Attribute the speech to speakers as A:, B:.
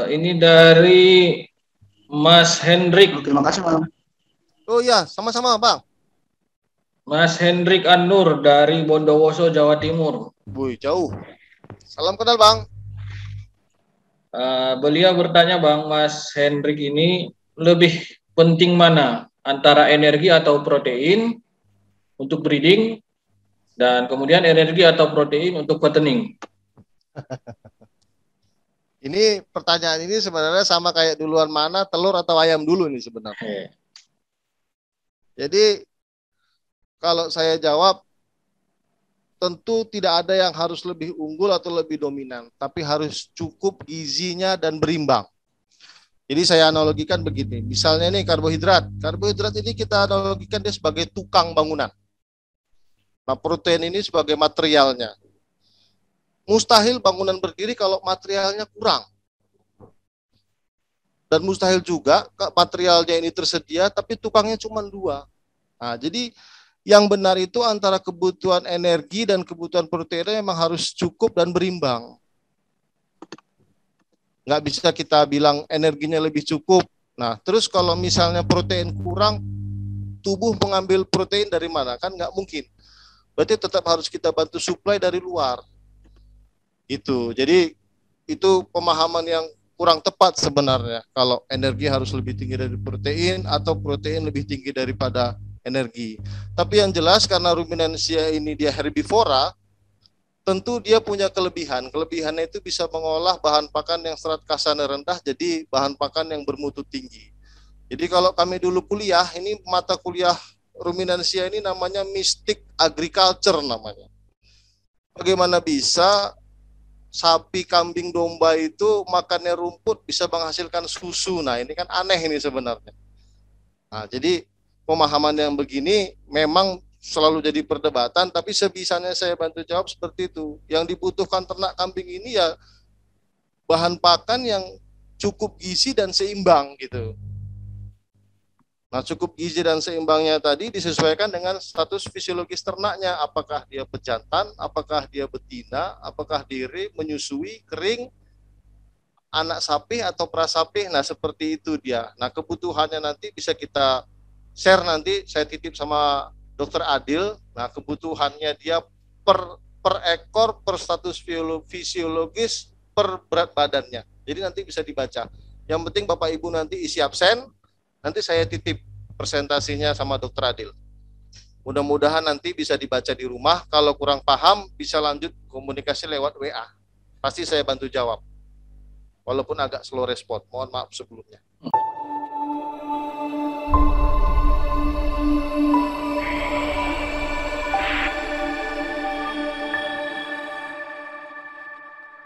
A: Ini dari Mas Hendrik.
B: Terima kasih, Bang.
C: Oh iya, sama-sama, Bang.
A: Mas Hendrik Anur dari Bondowoso, Jawa Timur.
C: Wih, jauh. Salam kenal, Bang.
A: Beliau bertanya, Bang, Mas Hendrik ini lebih penting mana antara energi atau protein untuk breeding dan kemudian energi atau protein untuk fattening?
C: Ini pertanyaan ini sebenarnya sama kayak duluan mana, telur atau ayam dulu nih sebenarnya. Jadi kalau saya jawab, tentu tidak ada yang harus lebih unggul atau lebih dominan, tapi harus cukup gizinya dan berimbang. Jadi saya analogikan begini, misalnya nih karbohidrat. Karbohidrat ini kita analogikan dia sebagai tukang bangunan. Nah, protein ini sebagai materialnya. Mustahil bangunan berdiri kalau materialnya kurang. Dan mustahil juga materialnya ini tersedia, tapi tukangnya cuma 2. Nah, jadi yang benar itu antara kebutuhan energi dan kebutuhan proteinnya memang harus cukup dan berimbang. Nggak bisa kita bilang energinya lebih cukup. Nah, terus kalau misalnya protein kurang, tubuh mengambil protein dari mana? Kan nggak mungkin. Berarti tetap harus kita bantu suplai dari luar. Itu. Jadi itu pemahaman yang kurang tepat sebenarnya. Kalau energi harus lebih tinggi dari protein atau protein lebih tinggi daripada energi. Tapi yang jelas karena ruminansia ini dia herbivora, tentu dia punya kelebihan. Kelebihannya itu bisa mengolah bahan pakan yang serat kasarnya rendah jadi bahan pakan yang bermutu tinggi. Jadi kalau kami dulu kuliah, ini mata kuliah ruminansia ini namanya Mystic Agriculture namanya. Bagaimana bisa sapi, kambing, domba itu makannya rumput bisa menghasilkan susu. Nah, ini kan aneh ini sebenarnya. Nah, jadi pemahaman yang begini memang selalu jadi perdebatan, tapi sebisanya saya bantu jawab seperti itu. Yang dibutuhkan ternak kambing ini ya bahan pakan yang cukup gizi dan seimbang gitu. Nah, cukup gizi dan seimbangnya tadi disesuaikan dengan status fisiologis ternaknya. Apakah dia pejantan, apakah dia betina, apakah diri, menyusui, kering, anak sapi atau prasapi. Nah, seperti itu dia. Nah, kebutuhannya nanti bisa kita share nanti, saya titip sama Dokter Adil. Nah, kebutuhannya dia per ekor, per status fisiologis, per berat badannya. Jadi nanti bisa dibaca. Yang penting Bapak Ibu nanti isi absen, nanti saya titip presentasinya sama Dokter Adil. Mudah-mudahan nanti bisa dibaca di rumah. Kalau kurang paham, bisa lanjut komunikasi lewat WA. Pasti saya bantu jawab. Walaupun agak slow respon. Mohon maaf sebelumnya.